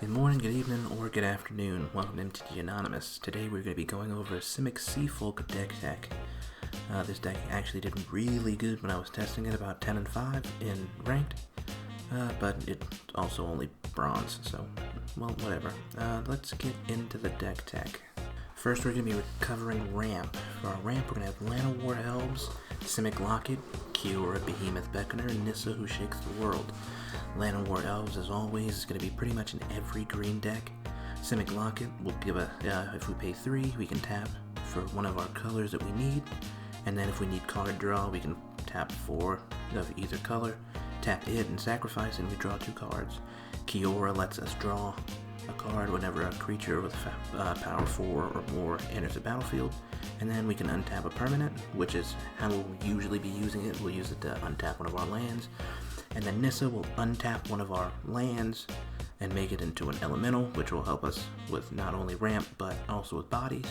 Good morning, good evening, or good afternoon. Welcome to MTG Anonymous. Today we're going to be going over Simic Seafolk Decktech. This deck actually did really good when I was testing it, about 10 and 5 in ranked, but it's also only bronze, so, well, whatever. Let's get into the Decktech. First, we're going to be covering ramp. For our ramp, we're going to have Llanowar Elves, Simic Locket, Kiora, Behemoth Beckoner, and Nissa, who shakes the world. Llanowar Elves, as always, is going to be pretty much in every green deck. Simic Locket will give if we pay 3, we can tap for one of our colors that we need. And then if we need card draw, we can tap 4 of either color, tap it and sacrifice, and we draw 2 cards. Kiora lets us draw a card whenever a creature with power 4 or more enters the battlefield. And then we can untap a permanent, which is how we'll usually be using it. We'll use it to untap one of our lands. And then Nissa will untap one of our lands and make it into an elemental, which will help us with not only ramp, but also with bodies.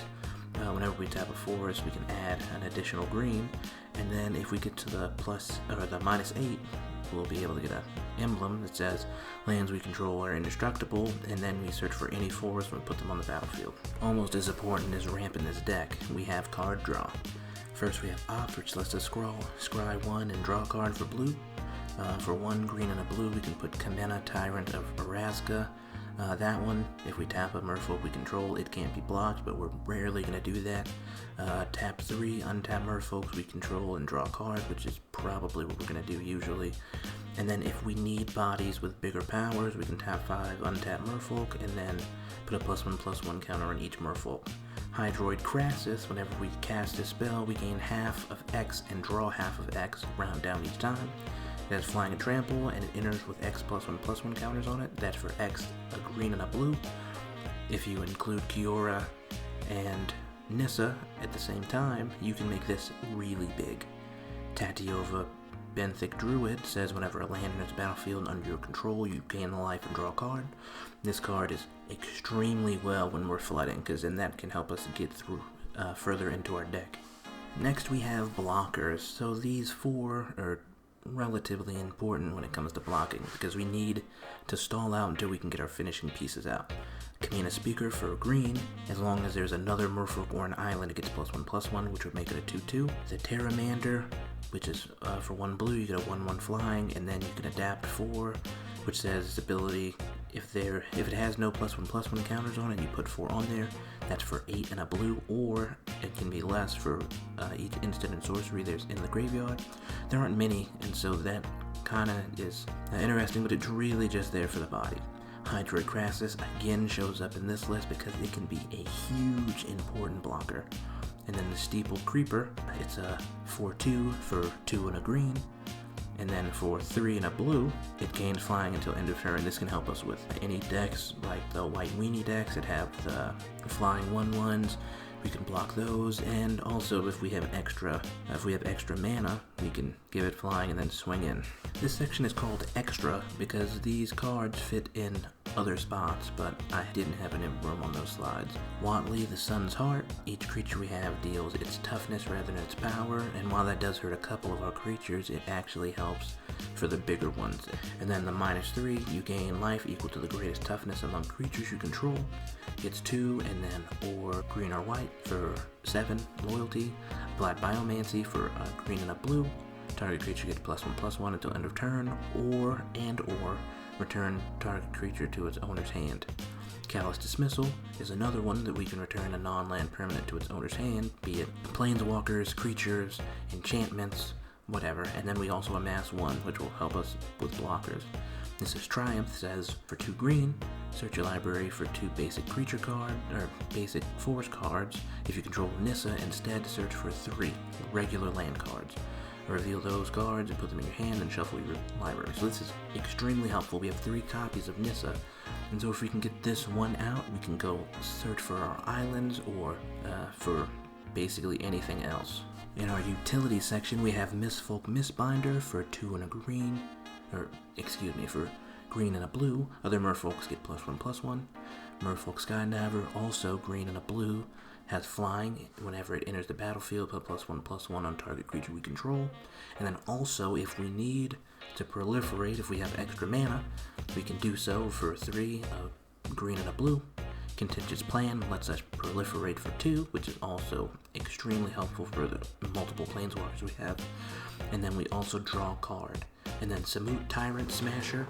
Whenever we tap a forest, we can add an additional green. And then if we get to the -8, we'll be able to get an emblem that says lands we control are indestructible, and then we search for any forest and put them on the battlefield. Almost as important as ramp in this deck, we have card draw. First we have Op, which lets us scry 1 and draw a card for blue. For 1 green and a blue, we can put Kamena, Tyrant of Arazka. That one, if we tap a Merfolk we control, it can't be blocked, but we're rarely going to do that. Tap 3, untap Merfolks we control and draw a card, which is probably what we're going to do usually. And then if we need bodies with bigger powers, we can tap 5, untap Merfolk, and then put a +1/+1 counter on each Merfolk. Hydroid Crassus, whenever we cast a spell, we gain half of X and draw half of X, round down each time. It has flying and trample, and it enters with X +1/+1 counters on it. That's for X, a green and a blue. If you include Kiora and Nissa at the same time, you can make this really big. Tatiova Benthic Druid says whenever a land enters the battlefield under your control, you gain a life and draw a card. This card is extremely well when we're flooding, because then that can help us get through further into our deck. Next we have blockers. So these 4 are relatively important when it comes to blocking, because we need to stall out until we can get our finishing pieces out. Kamena Speaker for green, as long as there's another Merfolk or an island, it gets +1/+1, which would make it a 2/2. The Terramander, which is for 1 blue, you get a 1/1 flying, and then you can adapt 4, which says its ability, if it has no +1/+1 counters on it, you put 4 on there. That's for 8 and a blue, or it can be less for each instant and sorcery there's in the graveyard. There aren't many, and so that kind of is interesting, but it's really just there for the body. Hydroid Crassus again shows up in this list because it can be a huge important blocker. And then the Steeple Creeper, it's a 4/2 for 2 and a green. And then for 3 and a blue, it gains flying until end of turn. This can help us with any decks, like the white weenie decks that have the flying 1/1s. We can block those, and also if we have extra mana, we can give it flying and then swing in. This section is called Extra because these cards fit in other spots, but I didn't have any room on those slides. Watley, the Sun's Heart. Each creature we have deals its toughness rather than its power, and while that does hurt a couple of our creatures, it actually helps for the bigger ones. And then the -3, you gain life equal to the greatest toughness among creatures you control. It's 2, and then or green or white for 7 loyalty. Black Biomancy for a green and a blue. Target creature gets +1/+1 until end of turn, or return target creature to its owner's hand. Callous Dismissal is another one that we can return a non-land permanent to its owner's hand, be it planeswalkers, creatures, enchantments, whatever, and then we also amass 1, which will help us with blockers. This is Triumph, says for 2 green, search your library for 2 basic creature cards, or basic force cards. If you control Nissa, instead search for 3 regular land cards. Reveal those cards and put them in your hand and shuffle your library. So this is extremely helpful. We have 3 copies of Nissa, and so if we can get this one out, we can go search for our islands or for basically anything else. In our utility section, we have Merfolk Mistbinder for 2 and a green, for green and a blue. Other Merfolks get +1/+1. Merfolk Skydiver, also green and a blue, has flying. Whenever it enters the battlefield, put +1/+1 on target creature we control. And then also, if we need to proliferate, if we have extra mana, we can do so for 3, green and a blue. Contentious Plan lets us proliferate for 2, which is also extremely helpful for the multiple planeswalkers we have. And then we also draw a card. And then Samut Tyrant Smasher,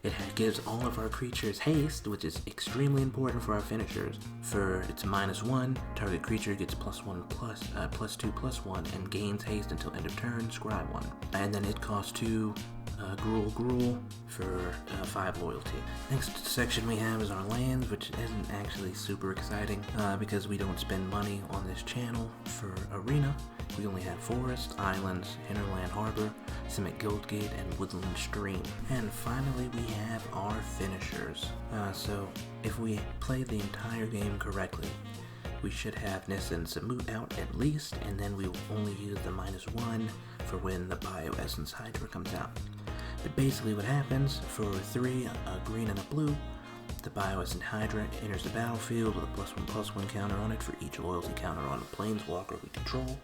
it gives all of our creatures haste, which is extremely important for our finishers. For its -1, target creature gets +2/+1, and gains haste until end of turn, scry 1. And then it costs 2 Gruul for 5 loyalty. Next section we have is our lands, which isn't actually super exciting because we don't spend money on this channel. For Arena, we only have Forest, Islands, Hinterland Harbor, Simic Guildgate, and Woodland Stream. And finally we have our finishers. So if we play the entire game correctly, we should have Nissa and Samut out at least, and then we will only use the -1 for when the Bioessence Hydra comes out. But basically what happens, for 3, a green and a blue, the Bioessence Hydra enters the battlefield with a +1/+1 counter on it for each loyalty counter on a planeswalker we control.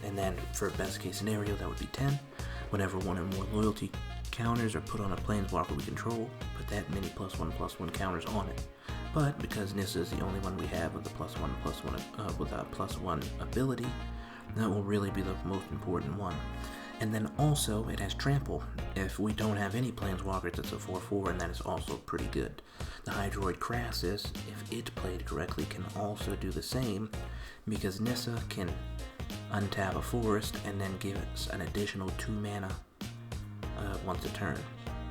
And then for a best case scenario, that would be 10. Whenever one or more loyalty counters are put on a planeswalker we control, put that many +1/+1 counters on it. But because Nissa is the only one we have with a +1/+1 with a +1 ability, that will really be the most important one. And then also it has Trample. If we don't have any planeswalkers, it's a 4/4, and that is also pretty good. The Hydroid Crassus, if it played correctly, can also do the same, because Nissa can untap a forest and then give us an additional 2 mana once a turn.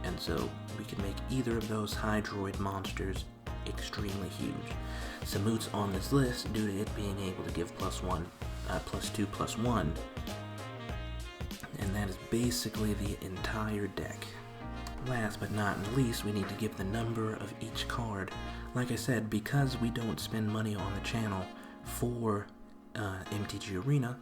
And so we can make either of those Hydroid monsters extremely huge. Samut's on this list due to it being able to give +2/+1, and that is basically the entire deck. Last but not least, we need to give the number of each card. Like I said, because we don't spend money on the channel for MTG Arena,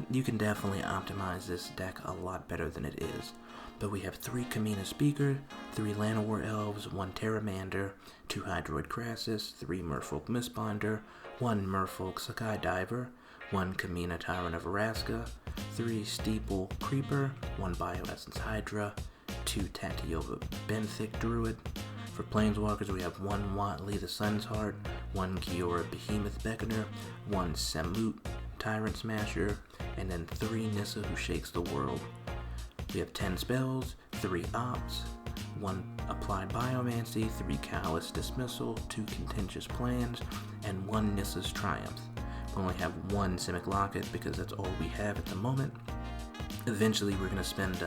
you can definitely optimize this deck a lot better than it is. But we have 3 Kamina Speaker, 3 Llanowar Elves, 1 Terramander, 2 Hydroid Crassus, 3 Merfolk Mistbinder, 1 Merfolk Skydiver, 1 Kamina Tyrant of Araska, 3 Steeple Creeper, 1 Bioessence Hydra, 2 Tatiova Benthic Druid. For Planeswalkers, we have 1 Watley the Sun's Heart, 1 Kiora Behemoth Beckoner, 1 Samut Tyrant Smasher, and then 3 Nissa who Shakes the World. We have 10 spells, 3 Ops, 1 Applied Biomancy, 3 Callous Dismissal, 2 Contentious Plans, and 1 Nissa's Triumph. We only have 1 Simic Locket because that's all we have at the moment. Eventually we're going to spend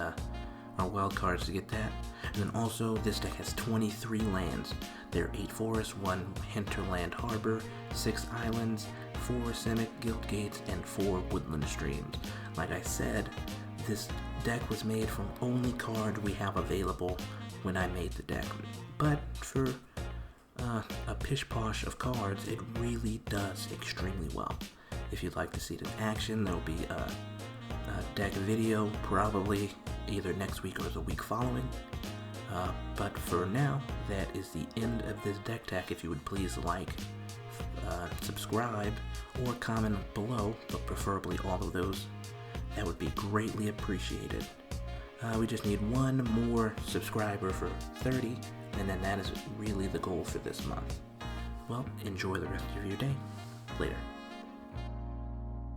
our wild cards to get that. And then also this deck has 23 lands. There are 8 forests, 1 Hinterland Harbor, 6 islands, 4 Simic Guildgates, and 4 Woodland Streams. Like I said, this deck was made from only card we have available when I made the deck. But for a pish posh of cards, it really does extremely well. If you'd like to see it in action, there'll be a deck video probably either next week or the week following. But for now, that is the end of this deck tech. If you would please like, subscribe, or comment below, but preferably all of those, that would be greatly appreciated. We just need 1 more subscriber for 30, and then that is really the goal for this month. Well, enjoy the rest of your day. Later.